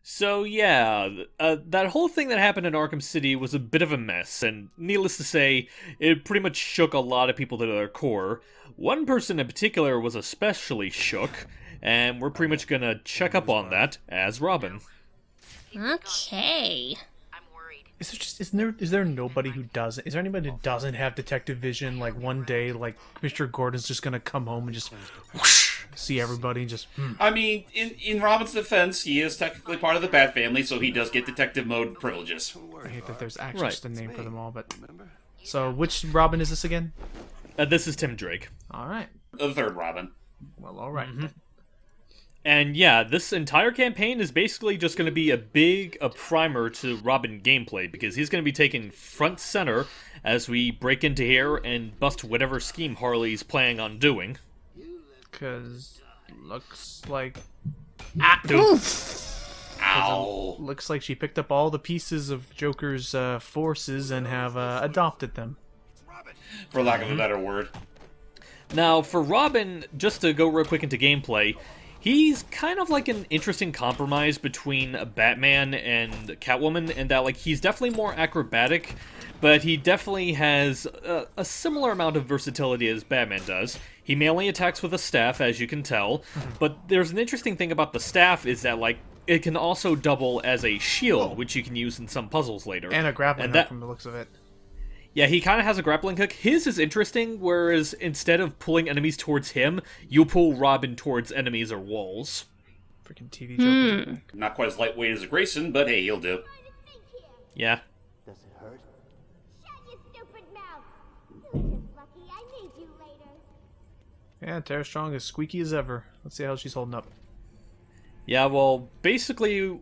So yeah, that whole thing that happened in Arkham City was a bit of a mess, and needless to say, it pretty much shook a lot of people to their core. One person in particular was especially shook, and we're pretty much gonna check up on that as Robin. Okay. Is there nobody who doesn't? Is there anybody who doesn't have detective vision? Like one day, like Mr. Gordon's just gonna come home and just whoosh, see everybody and just. I mean, in Robin's defense, he is technically part of the Bat family, so he does get detective mode privileges. I hate that there's actually just a name for them all, but. So which Robin is this again? This is Tim Drake. All right. The third Robin. Well, all right. And yeah, this entire campaign is basically just going to be a primer to Robin gameplay, because he's going to be taking front center as we break into here and bust whatever scheme Harley's planning on doing. Because looks like... Ow! Looks like she picked up all the pieces of Joker's forces and have adopted them. For lack of a better word. Now, for Robin, just to go real quick into gameplay, he's kind of like an interesting compromise between Batman and Catwoman, in that, like, he's definitely more acrobatic, but he definitely has a similar amount of versatility as Batman does. He mainly attacks with a staff, as you can tell, but there's an interesting thing about the staff is that, like, it can also double as a shield, which you can use in some puzzles later. And a grappling hook from the looks of it. Yeah, he kind of has a grappling hook. His is interesting, whereas instead of pulling enemies towards him, you pull Robin towards enemies or walls. Freaking TV Joker. Not quite as lightweight as a Grayson, but hey, he'll do. Yeah. Does it hurt? Shut your stupid mouth! You're just lucky I need you later. Yeah, Tara Strong is squeaky as ever. Let's see how she's holding up. Yeah, well, basically,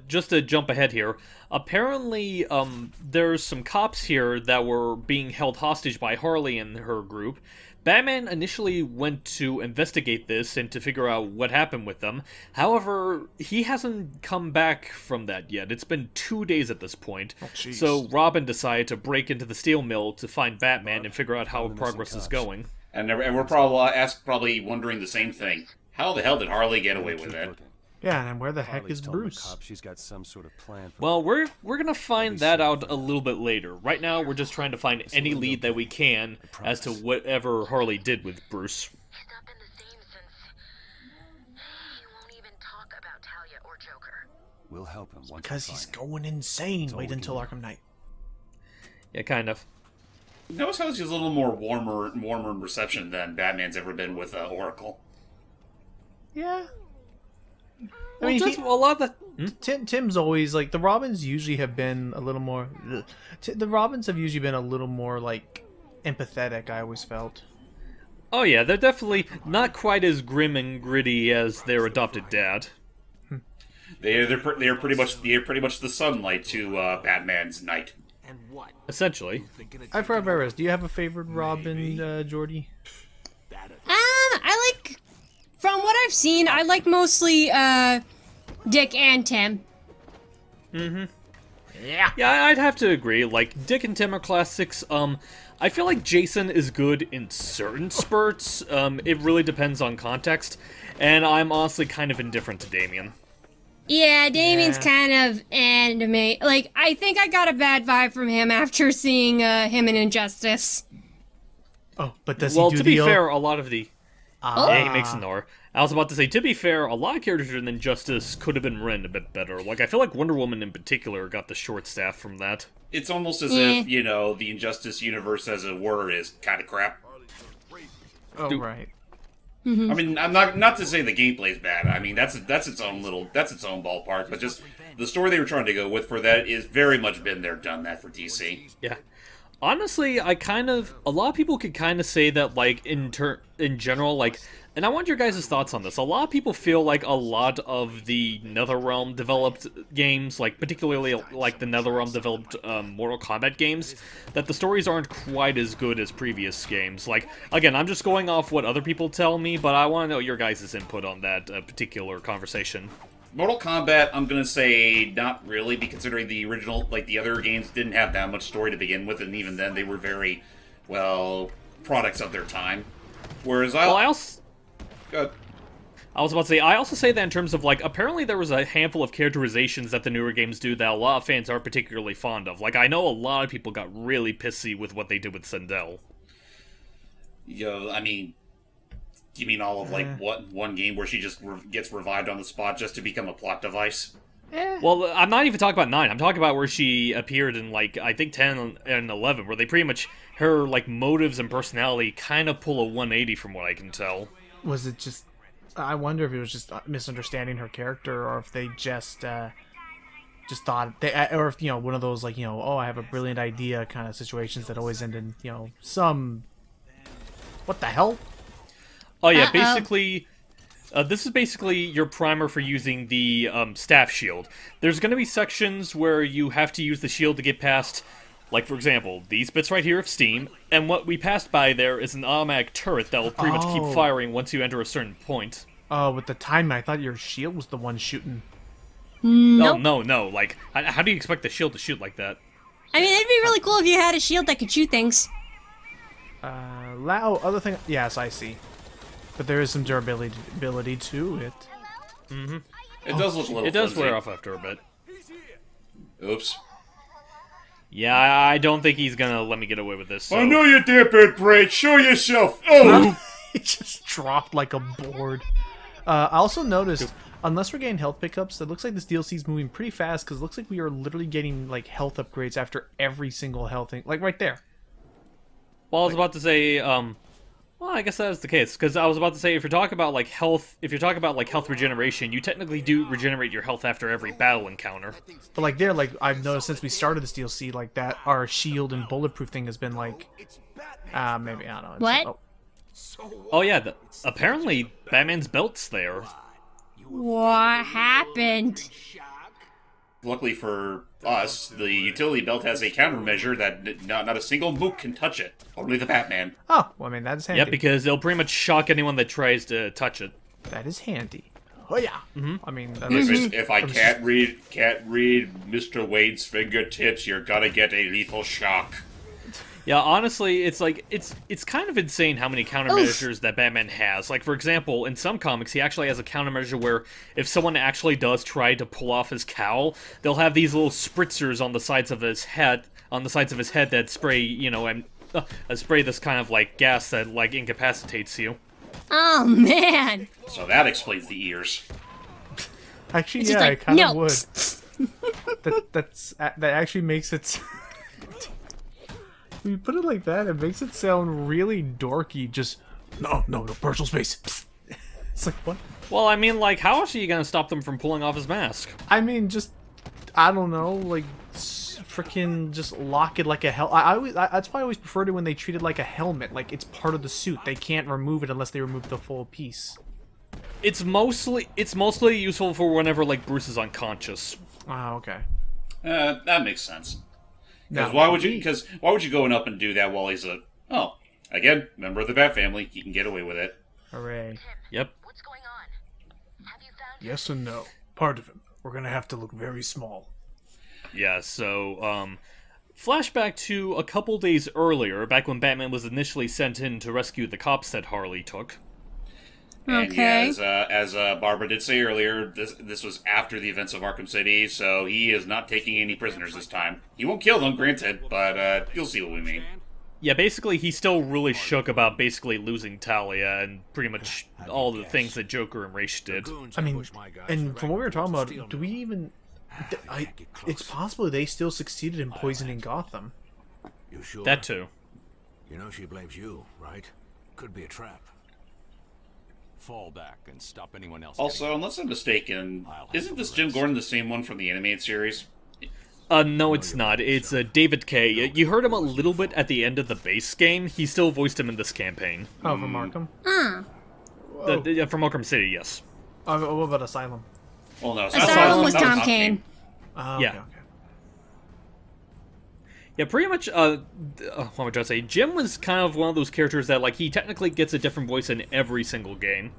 just to jump ahead here, apparently, there's some cops here that were being held hostage by Harley and her group. Batman initially went to investigate this and to figure out what happened with them. However, he hasn't come back from that yet. It's been 2 days at this point. So Robin decided to break into the steel mill to find Batman and figure out how progress is going. And we're probably wondering the same thing. How the hell did Harley get away with it? Yeah, and where the heck is Bruce? She's got some sort of plan for Well, we're gonna find that out a little bit later. Right now, we're just trying to find any lead that we can as to whatever Harley did with Bruce. He's not been the same since... He won't even talk about Talia or Joker. We'll help him once. Because he's going insane. Wait until Arkham Knight. Yeah, kind of. Notice how he's a little more warmer in reception than Batman's ever been with Oracle. Yeah. I Well, mean, just a lot of the... Tim's always like the Robins usually have been a little more. The Robins have usually been a little more like empathetic. I always felt. Oh yeah, they're definitely not quite as grim and gritty as their adopted dad. They're pretty much the sunlight to Batman's night. Essentially. I forgot Barris. Do you have a favorite Robin, Jordy? I like, from what I've seen, I like mostly, Dick and Tim. Yeah, I'd have to agree. Like, Dick and Tim are classics. I feel like Jason is good in certain spurts. It really depends on context. And I'm honestly kind of indifferent to Damian. Yeah, Damien's kind of anime. Like, I think I got a bad vibe from him after seeing him in Injustice. Oh, but does Well, he do to be the fair, a lot of the... Yeah, he makes Nor. I was about to say, to be fair, a lot of characters in Injustice could have been written a bit better. Like, I feel like Wonder Woman in particular got the short staff from that. It's almost as if, you know, the Injustice universe as a word is kind of crap. Oh, right. I mean, I'm not to say the gameplay's bad. I mean, that's its own ballpark. But just the story they were trying to go with for that is very much been there, done that for DC. Yeah. Honestly, a lot of people could kind of say that, like, in general, like, and I want your guys' thoughts on this. A lot of people feel like a lot of the NetherRealm developed games, like, particularly, like, the NetherRealm developed Mortal Kombat games, that the stories aren't quite as good as previous games. Like, again, I'm just going off what other people tell me, but I want to know your guys' input on that particular conversation. Mortal Kombat, I'm gonna say not really, considering the original, like the other games, didn't have that much story to begin with, and even then they were very, well, products of their time. Whereas I also... Good. I was about to say, I also say that in terms of, like, apparently there was a handful of characterizations that the newer games do that a lot of fans aren't particularly fond of. Like, I know a lot of people got really pissy with what they did with Sindel. Yo, I mean, you mean all of, like, what, one game where she just gets revived on the spot just to become a plot device? Well, I'm not even talking about 9. I'm talking about where she appeared in, like, I think 10 and 11, where they pretty much, her, like, motives and personality kind of pull a 180 from what I can tell. Was it just... I wonder if it was just misunderstanding her character, or if they just thought... or if, you know, one of those, like, you know, oh, I have a brilliant idea kind of situations that always end in, you know, some... What the hell? Oh, yeah, basically... this is basically your primer for using the staff shield. There's going to be sections where you have to use the shield to get past, like, for example, these bits right here of steam, and what we passed by there is an automatic turret that will pretty much keep firing once you enter a certain point. Oh, with the timing, I thought your shield was the one shooting. Nope. Oh, no. Like, how do you expect the shield to shoot like that? I mean, it'd be really cool if you had a shield that could shoot things. Other thing... Yes, I see. But there is some durability to it. Mm-hmm. It does look a little It does flimsy. wear off after a bit. Oops. Yeah, I don't think he's gonna let me get away with this. So. I know you did, Bit Braid. Show yourself. Oh! It just dropped like a board. I also noticed, unless we're getting health pickups, it looks like this DLC is moving pretty fast, because it looks like we are literally getting, like, health upgrades after every single health thing. Like, right there. Well, I was about to say, well, I guess that is the case, because I was about to say, if you're talking about, like, health regeneration, you technically do regenerate your health after every battle encounter. But, like, there, like, I've noticed since we started this DLC, like, that our shield and bulletproof thing has been, like, maybe, I don't know. What? Oh yeah, apparently Batman's belt's there. What happened? Luckily for us, the utility belt has a countermeasure that not a single mook can touch it. Only the Batman. Oh, well, I mean, that's handy. Yep, because it'll pretty much shock anyone that tries to touch it. That is handy. Oh, yeah. I mean... If I can't read Mr. Wade's fingertips, you're gonna get a lethal shock. Yeah, honestly, it's like, it's kind of insane how many countermeasures that Batman has. Like, for example, in some comics, he actually has a countermeasure where if someone actually does try to pull off his cowl, they'll have these little spritzers on the sides of his head, that spray, you know, and spray this kind of, like, gas that, like, incapacitates you. Oh, man. So that explains the ears. Actually, It's yeah, just I like, kind no. of would. That actually makes it... When you put it like that, it makes it sound really dorky. Just, no, personal space. It's like, what? Well, I mean, like, how else are you gonna stop them from pulling off his mask? I mean, just, I don't know, like, freaking just lock it like a hel- that's why I always preferred it when they treat it like a helmet. Like, it's part of the suit. They can't remove it unless they remove the full piece. It's mostly useful for whenever, like, Bruce is unconscious. Oh, okay. That makes sense. Because No, why would you go up and do that while he's again, member of the Bat family, he can get away with it. Hooray. Yep. What's going on? Have you found Yes and no. Part of him. We're gonna have to look very small. Yeah, so, flashback to a couple days earlier, back when Batman was initially sent in to rescue the cops that Harley took. And Okay. yeah, as Barbara did say earlier, this was after the events of Arkham City, so he is not taking any prisoners this time. He won't kill them, granted, but you'll see what we mean. Yeah, basically, he's still really shook about basically losing Talia and pretty much all the things that Joker and Ra's did. I mean, and from what we were talking about, do we even... it's possible they still succeeded in poisoning Gotham. You sure? That too. You know she blames you, right? Could be a trap. Fall back and stop anyone else. Also, unless I'm mistaken, isn't this Jim Gordon the same one from the animated series? No, it's not. It's David Kay. You heard him a little bit at the end of the base game. He still voiced him in this campaign. Oh, from Arkham? From Arkham City, yes. Oh, what about Asylum? Well, no, Asylum was that Tom Kane. Oh, Yeah. okay. Yeah, pretty much, what am I trying to say? Jim was kind of one of those characters that, like, he technically gets a different voice in every single game.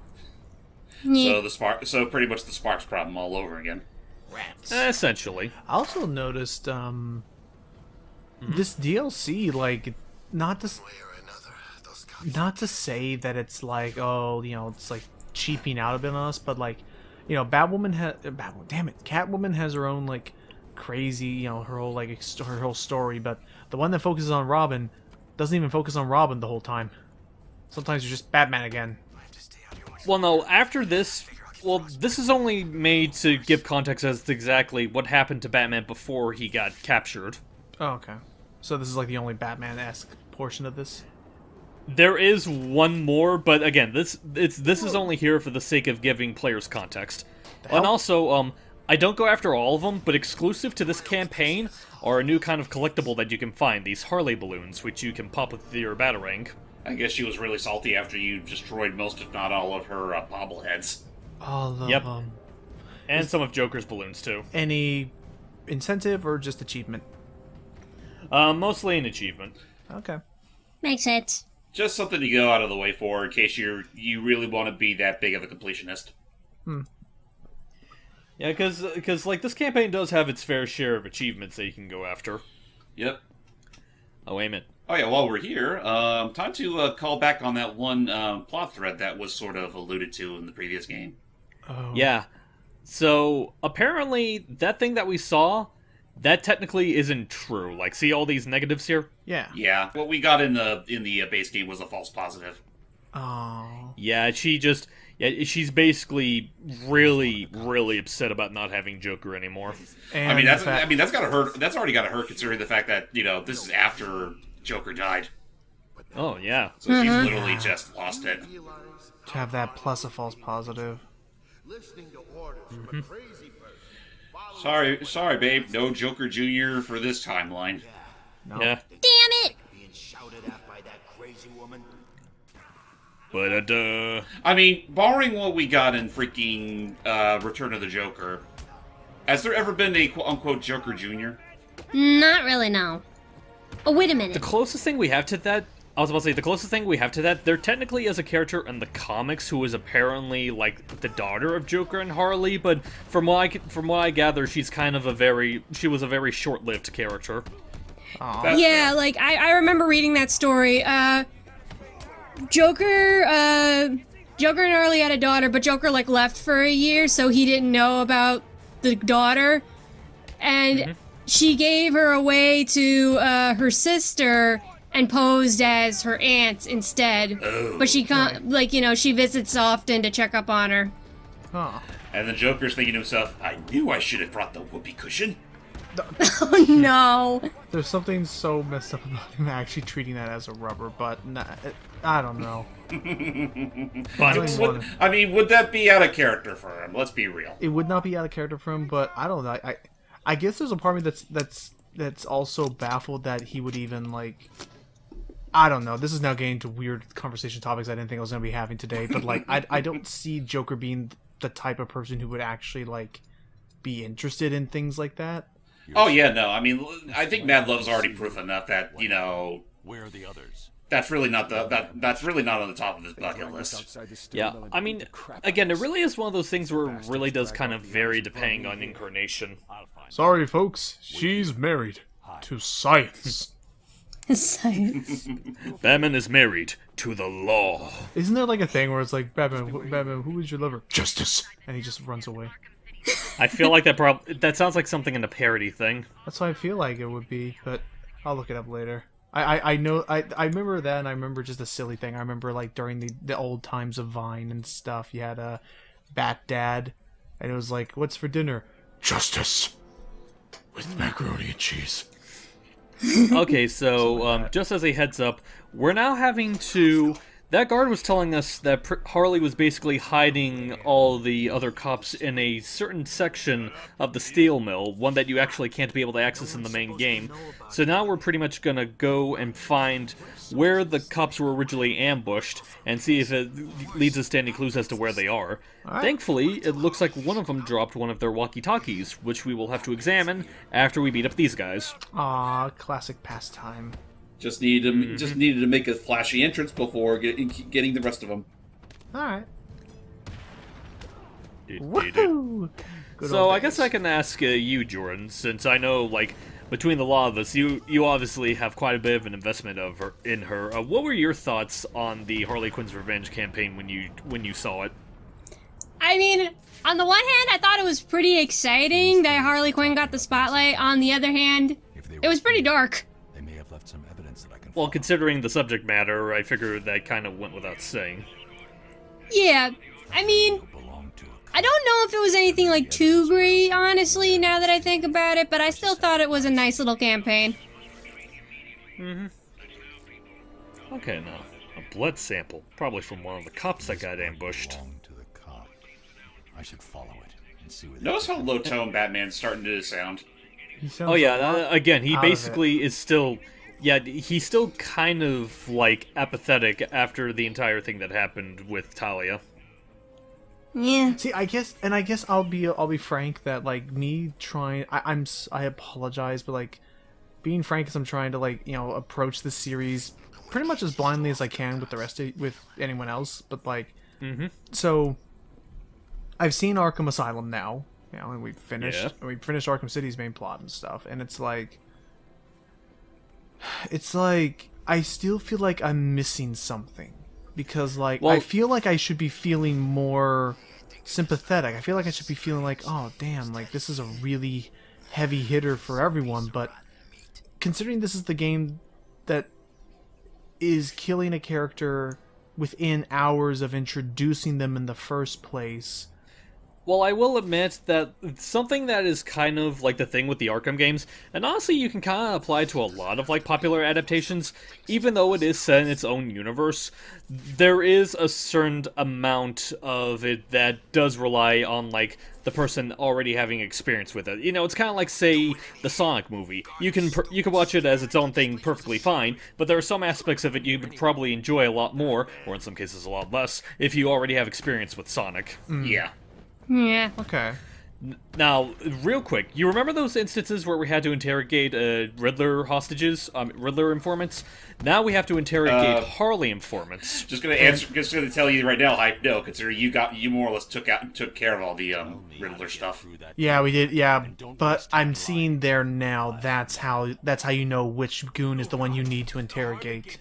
Yeah. So pretty much the Sparks problem all over again. Rats. Essentially. I also noticed, this DLC, like, not to say that it's like, oh, you know, it's like cheaping out a bit on us, but like, you know, Catwoman has her own like crazy, you know, her whole like her whole story, but the one that focuses on Robin doesn't even focus on Robin the whole time. Sometimes you're just Batman again. Well, no, after this, well, this is only made to give context as to exactly what happened to Batman before he got captured. Oh, okay. So this is like the only Batman-esque portion of this? There is one more, but again, this is only here for the sake of giving players context. And also, I don't go after all of them, but exclusive to this campaign are a new kind of collectible that you can find, these Harley balloons, which you can pop with your Batarang. I guess she was really salty after you destroyed most, if not all, of her bobbleheads. All of Yep. them. And some of Joker's balloons, too. Any incentive or just achievement? Mostly an achievement. Okay. Makes sense. Just something to go out of the way for in case you really want to be that big of a completionist. Yeah, because like, this campaign does have its fair share of achievements that you can go after. Yep. Oh, wait a minute. Oh yeah, while we're here, time to call back on that one plot thread that was sort of alluded to in the previous game. Oh. Yeah. So, apparently, that thing that we saw, that technically isn't true. Like, see all these negatives here? Yeah. Yeah, what we got in the base game was a false positive. Oh. Yeah, she's basically really, really upset about not having Joker anymore. And I mean, that's gotta hurt. That's already gotta hurt, considering the fact that this is after Joker died. Oh, yeah. So she's literally just lost it. to have that plus a false positive. Sorry, babe. No Joker Jr. for this timeline. No. Yeah. Damn it! Being shouted at by that crazy woman. But I mean, barring what we got in freaking Return of the Joker, has there ever been a quote-unquote Joker Jr.? Not really, no. Oh, wait a minute. the closest thing we have to that, I was about to say, the closest thing we have to that, there technically is a character in the comics who is apparently, like, the daughter of Joker and Harley, but from what I gather, she's kind of she was a very short-lived character. Yeah, like, I remember reading that story. Joker and Harley had a daughter, but Joker, like, left for a year, so he didn't know about the daughter. And she gave her away to her sister and posed as her aunt instead. Oh. But she can't, like, she visits often to check up on her. Huh. And the Joker's thinking to himself, I knew I should have brought the whoopee cushion. Oh, no. There's something so messed up about him actually treating that as a rubber, but I don't know. Would that be out of character for him? Let's be real. It would not be out of character for him, but I don't know. I guess there's a part of me that's also baffled that he would even, like, I don't know. This is now getting to weird conversation topics I didn't think I was going to be having today, but, like, I don't see Joker being the type of person who would actually, like, be interested in things like that. Oh, yeah, no. I mean, I think Mad Love's already proof enough that, Where are the others? that's really not that's really not on the top of his bucket list. Yeah, I mean, again, it really is one of those things where it really does kind of vary depending on incarnation. Sorry, folks. She's married to science. Science. Batman is married to the law. Isn't there, like, a thing where it's like, Batman, who is your lover? Justice. And he just runs away. I feel like that sounds like something in a parody thing. That's what I feel like it would be, but I'll look it up later. I know I remember that, and I remember just a silly thing. I remember, like, during the old times of Vine and stuff, you had a Bat Dad, and it was like, what's for dinner? Justice with macaroni and cheese. Okay, so just as a heads up, we're now having to. That guard was telling us that Harley was basically hiding all the other cops in a certain section of the steel mill, one that you actually can't be able to access in the main game. So now we're pretty much gonna go and find where the cops were originally ambushed and see if it leads us to any clues as to where they are. Right. Thankfully, it looks like one of them dropped one of their walkie-talkies, which we will have to examine after we beat up these guys. Aw, classic pastime. Just needed to make a flashy entrance before getting the rest of them. Alright. Woohoo! Good So old I guess days. I can ask you, Jordan, since I know, like, between the lot of us, you obviously have quite a bit of an investment in her. What were your thoughts on the Harley Quinn's Revenge campaign when you saw it? I mean, on the one hand, I thought it was pretty exciting that Harley Quinn got the spotlight. On the other hand, it was pretty dark. They may have left some evidence that I can Well, follow. considering the subject matter, I figured that kind of went without saying. Yeah, I mean, Belong to a I don't know if it was anything like too great, honestly, now that I think about it, but I still thought it was a nice little campaign. Okay, now, a blood sample, probably from one of the cops that got ambushed. belong to the cop. I should follow it and see what. Notice how low tone Batman's starting to sound. He sounds Oh yeah, again, he out of basically is still, yeah, he's still kind of like apathetic after the entire thing that happened with Talia. Yeah. See, I guess I'll be frank that like me trying, I apologize, but like being frank as I'm trying to like approach the series pretty much as blindly as I can with anyone else, but like, so I've seen Arkham Asylum now, and we finished Arkham City's main plot and stuff, and it's like I still feel like I'm missing something because like I feel like I should be feeling more sympathetic. I feel like I should be feeling like, oh damn, like this is a really heavy hitter for everyone, but considering this is the game that is killing a character within hours of introducing them in the first place. Well, I will admit that something that is kind of like the thing with the Arkham games, and honestly you can kind of apply to a lot of like popular adaptations, even though it is set in its own universe, there is a certain amount of it that does rely on like the person already having experience with it. It's kind of like, say, the Sonic movie. You can watch it as its own thing perfectly fine, but there are some aspects of it you would probably enjoy a lot more, or in some cases a lot less, if you already have experience with Sonic. Yeah. Yeah. Okay. Now, real quick, you remember those instances where we had to interrogate Riddler hostages, Riddler informants? Now we have to interrogate Harley informants. Just gonna tell you right now, Hype. No, consider you more or less took care of all the Riddler stuff. Yeah, we did. Yeah, but I'm seeing there now. That's how you know which goon is the one you need to interrogate.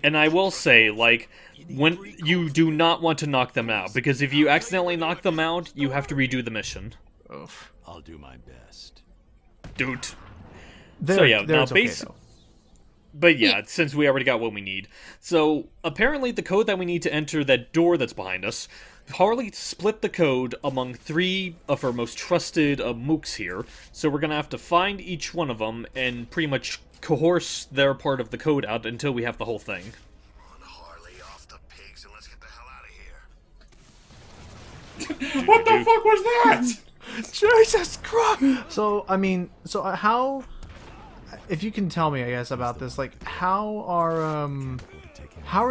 And I will say, like, when you do not want to knock them out, because if you accidentally knock them out, you have to redo the mission. Oof. I'll do my best. Dude. There, So yeah, now it's okay, though. But yeah, since we already got what we need. So, apparently the code that we need to enter that door that's behind us, Harley split the code among 3 of her most trusted mooks here, so we're gonna have to find each one of them and pretty much coerce their part of the code out until we have the whole thing. Run Harley off the pigs and let's get the hell out of here. What the fuck was that? Jesus Christ! So, I mean, how... If you can tell me, I guess, about this, like, how are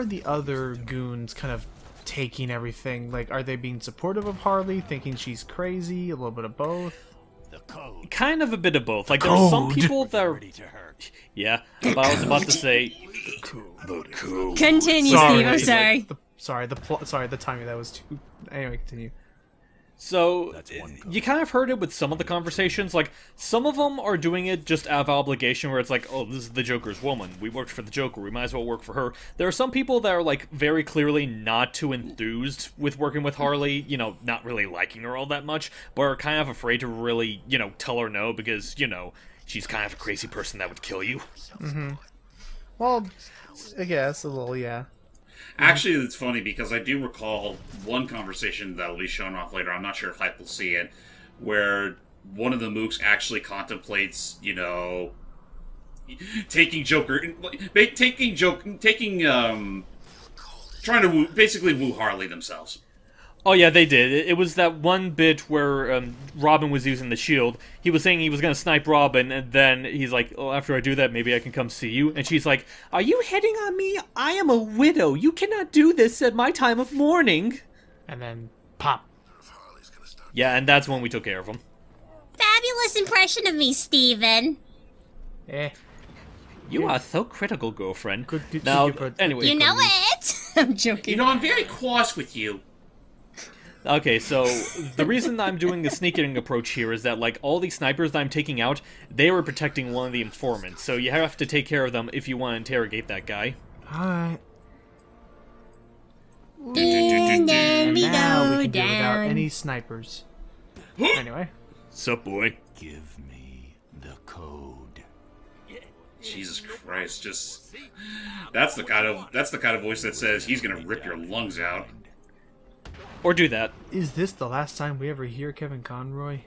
the other goons kind of taking everything? Like, are they being supportive of Harley, thinking she's crazy, a little bit of both? Kind of a bit of both. Like, there are some people that are... Ready to hurt. Yeah, but I was about to say... Continue, Steve. I'm sorry. The timing of that was too... Anyway, continue. So, you kind of heard it with some of the conversations, like, some of them are doing it just out of obligation, where it's like, oh, this is the Joker's woman, we worked for the Joker, we might as well work for her. There are some people that are, like, very clearly not too enthused with working with Harley, not really liking her all that much, but are kind of afraid to really, tell her no, because, she's kind of a crazy person that would kill you. Mm-hmm. Well, I guess, a little, yeah. Actually, it's funny because I do recall one conversation that'll be shown off later. I'm not sure if Hype will see it, where one of the mooks actually contemplates, trying to basically woo Harley themselves. Oh yeah, they did. It was that one bit where Robin was using the shield. He was saying he was going to snipe Robin, and then he's like, oh, after I do that, maybe I can come see you. And she's like, are you hitting on me? I am a widow. You cannot do this at my time of mourning. And then, pop. Yeah, and that's when we took care of him. Fabulous impression of me, Steven. You are so critical, girlfriend. Good now, for- anyway. You know it. I'm joking. I'm very cross with you. Okay, so the reason I'm doing the sneaking approach here is that, like, all these snipers that I'm taking out, they were protecting one of the informants, so you have to take care of them if you want to interrogate that guy. Alright. And then we Now go we can do it without down. any snipers. Anyway. Sup, boy? Give me the code. Jesus Christ, just that's the kind of voice that says he's gonna rip your lungs out. Or do that. Is this the last time we ever hear Kevin Conroy?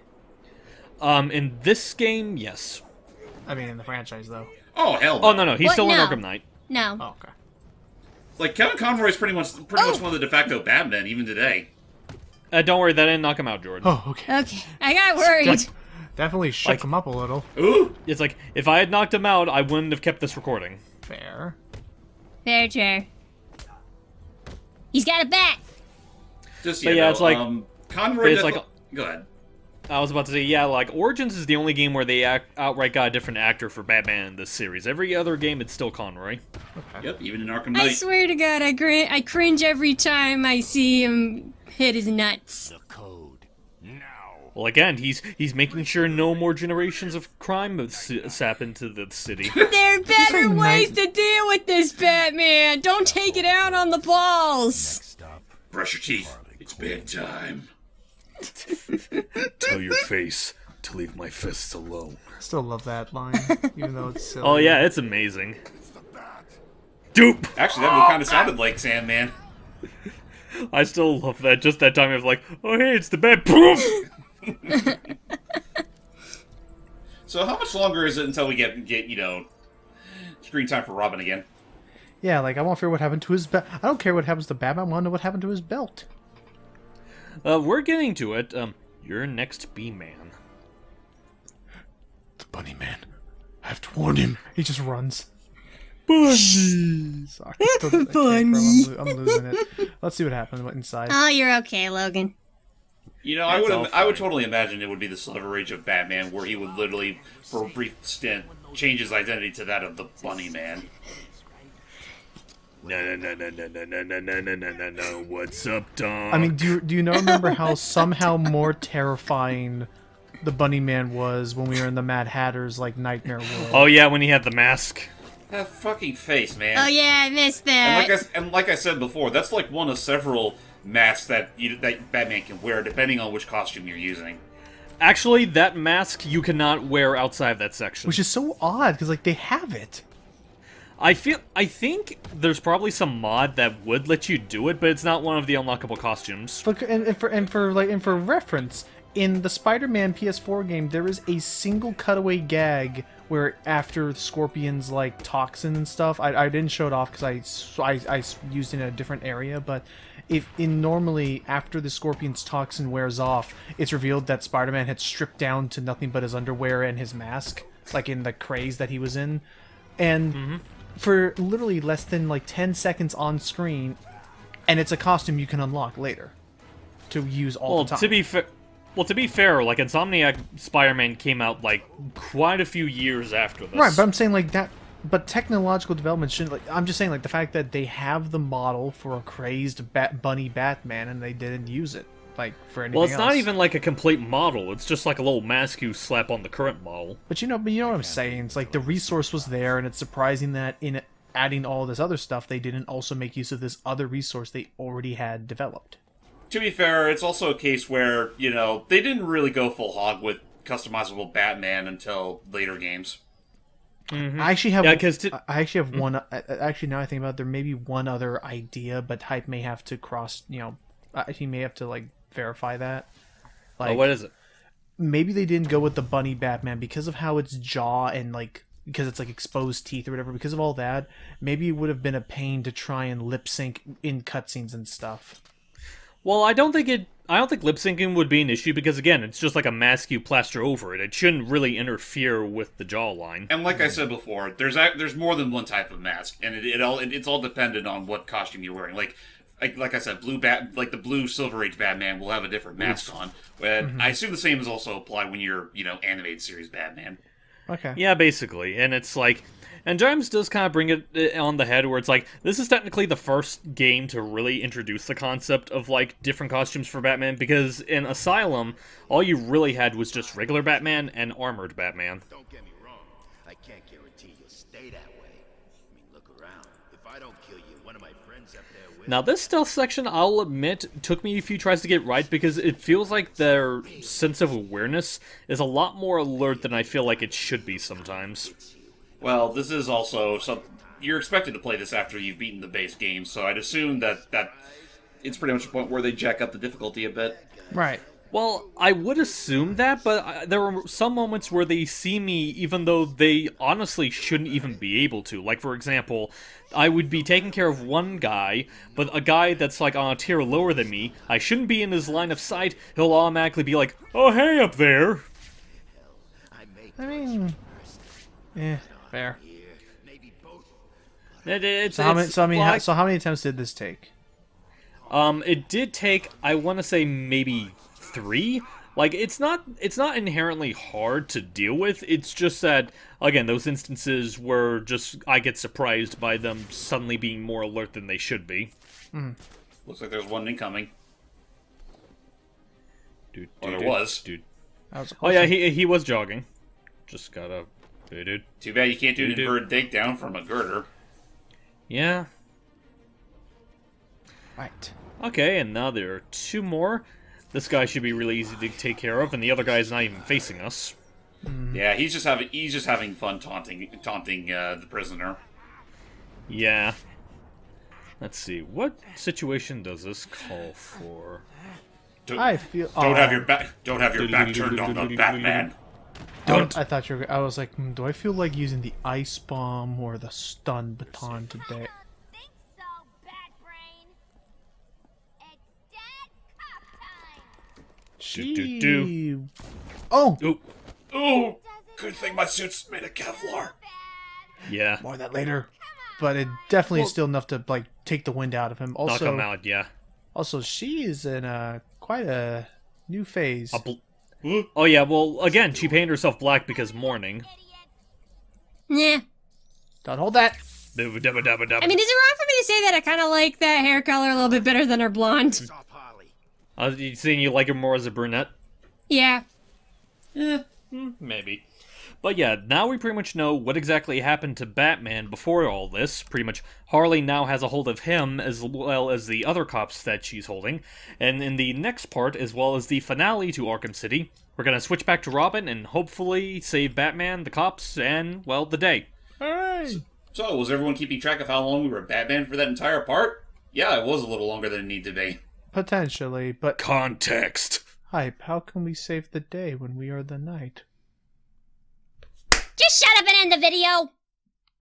In this game, yes. I mean, in the franchise, though. Oh hell! Oh, no, he's What? still No. in Arkham Knight. No. Oh, okay. Like Kevin Conroy is pretty much one of the de facto Batmen even today. Don't worry, that didn't knock him out, Jordan. Oh, okay. Okay, I got worried. Definitely shook him up a little. Ooh, It's like, if I had knocked him out, I wouldn't have kept this recording. Fair. Fair chair. He's got a bat. just But yeah, it's like- Conroy. it's like- Go ahead. I was about to say, yeah, like, Origins is the only game where they outright got a different actor for Batman in this series. Every other game, it's still Conroy. Yep, even in Arkham I Knight. swear to God, I cringe every time I see him hit his nuts. The code. Now. Well, again, he's making sure no more generations of crime sap into the city. There are better say ways night- to deal with this, Batman. Don't take it out on the balls. Stop. Brush your teeth. It's bedtime. Tell your face to leave my fists alone. I still love that line, even though it's silly. Oh, yeah, it's amazing. Dupe! Actually, that kind of sounded like Sandman. I still love that. Just that time of like, oh, hey, it's the Bat. Boom! So how much longer is it until we get screen time for Robin again? Yeah, like, I want to figure what happened to his belt. I don't care what happens to Batman. I want to know what happened to his belt. We're getting to it. You're next, B-Man. The Bunny Man. I have to warn him. He just runs. Bunny! Sorry. Bunny. I'm losing it. Let's see what happens inside. Oh, you're okay, Logan. You know, I would totally imagine it would be the Silver Age of Batman, where he would literally, for a brief stint, change his identity to that of the Bunny Man. No. What's up, Dom? I mean, do you remember how somehow more terrifying the Bunny Man was when we were in the Mad Hatter's, like, nightmare world? Oh, yeah, when he had the mask. That fucking face, man. Oh yeah, I missed that. And like I said before, that's like one of several masks that Batman can wear, depending on which costume you're using. Actually, that mask you cannot wear outside of that section. Which is so odd, because, like, they have it. I think there's probably some mod that would let you do it, but it's not one of the unlockable costumes. And for reference, in the Spider-Man PS4 game, there is a single cutaway gag where after Scorpion's like toxin and stuff, I didn't show it off because I used it in a different area, but normally after the Scorpion's toxin wears off, it's revealed that Spider-Man had stripped down to nothing but his underwear and his mask, like in the craze that he was in, and for literally less than like 10 seconds on screen, and it's a costume you can unlock later to use all the time. To be fair, like, Insomniac Spider-Man came out, like, quite a few years after this. Right, but I'm saying, like, that... But technological development shouldn't... Like, I'm just saying, like, the fact that they have the model for a crazed bunny Batman and they didn't use it, like, for anything else. Well, it's not even, like, a complete model. It's just, like, a little mask you slap on the current model. But you know what I'm saying? It's like, the resource was there, and it's surprising that in adding all this other stuff, they didn't also make use of this other resource they already had developed. To be fair, it's also a case where, you know, they didn't really go full hog with customizable Batman until later games. Mm-hmm. I actually have. Yeah, I actually have one. Actually, now I think about it, there may be one other idea, but Hype may have to cross. You know, he may have to like verify that. Like, what is it? Maybe they didn't go with the bunny Batman because of how its jaw and like because it's like exposed teeth or whatever. Because of all that, maybe it would have been a pain to try and lip sync in cutscenes and stuff. Well, I don't think lip syncing would be an issue because, again, it's just like a mask you plaster over it. It shouldn't really interfere with the jawline. And like I said before, there's more than one type of mask, and it's all dependent on what costume you're wearing. Like I said, the blue Silver Age Batman will have a different mask on. But I assume the same is also applied when you're, animated series Batman. Okay. Yeah, basically. And it's like... And James does kind of bring it on the head where it's like, this is technically the first game to really introduce the concept of, like, different costumes for Batman, because in Asylum, all you really had was just regular Batman and armored Batman. Don't get me wrong. I can't guarantee you'll stay that way. I mean, look around. If I don't kill you, one of my friends up there will. Now, this stealth section, I'll admit, took me a few tries to get right because it feels like their sense of awareness is a lot more alert than I feel like it should be sometimes. Well, this is also you're expected to play this after you've beaten the base game, so I'd assume that it's pretty much a point where they jack up the difficulty a bit. Right. Well, I would assume that, but there are some moments where they see me even though they honestly shouldn't even be able to. Like, for example, I would be taking care of one guy, but a guy that's, like, on a tier lower than me, I shouldn't be in his line of sight, he'll automatically be like, "Oh, hey, up there!" I mean... fair. So how many attempts did this take? It did take, I want to say, maybe 3. Like, it's not inherently hard to deal with. It's just that, again, those instances where I get surprised by them suddenly being more alert than they should be. Looks like there's one incoming. Dude, there was. Dude. Oh yeah, he was jogging. Just gotta... Dude. Too bad you can't do an inverted takedown from a girder. Yeah. Right. Okay, and now there are 2 more. This guy should be really easy to take care of, and the other guy is not even facing us. Yeah, he's just having fun taunting the prisoner. Yeah. Let's see, what situation does this call for? Don't have your back turned on the Batman. Don't. I thought you were. I was like, do I feel like using the ice bomb or the stun baton today? Oh! Ooh! Good thing my suit's made of Kevlar. Yeah. More of that later. But it definitely is still enough to, like, take the wind out of him. Also, knock him out, yeah. Also, she is in quite a new phase. Oh yeah, well, again, she painted herself black because mourning. Yeah. Don't hold that. I mean, is it wrong for me to say that I kind of like that hair color a little bit better than her blonde? You saying you like her more as a brunette? Yeah. Maybe. But yeah, now we pretty much know what exactly happened to Batman before all this. Pretty much, Harley now has a hold of him as well as the other cops that she's holding. And in the next part, as well as the finale to Arkham City, we're gonna switch back to Robin and hopefully save Batman, the cops, and, well, the day. Alright! So, was everyone keeping track of how long we were Batman for that entire part? Yeah, it was a little longer than it needed to be. Potentially, but... Context! Hype, how can we save the day when we are the night? Just shut up and end the video!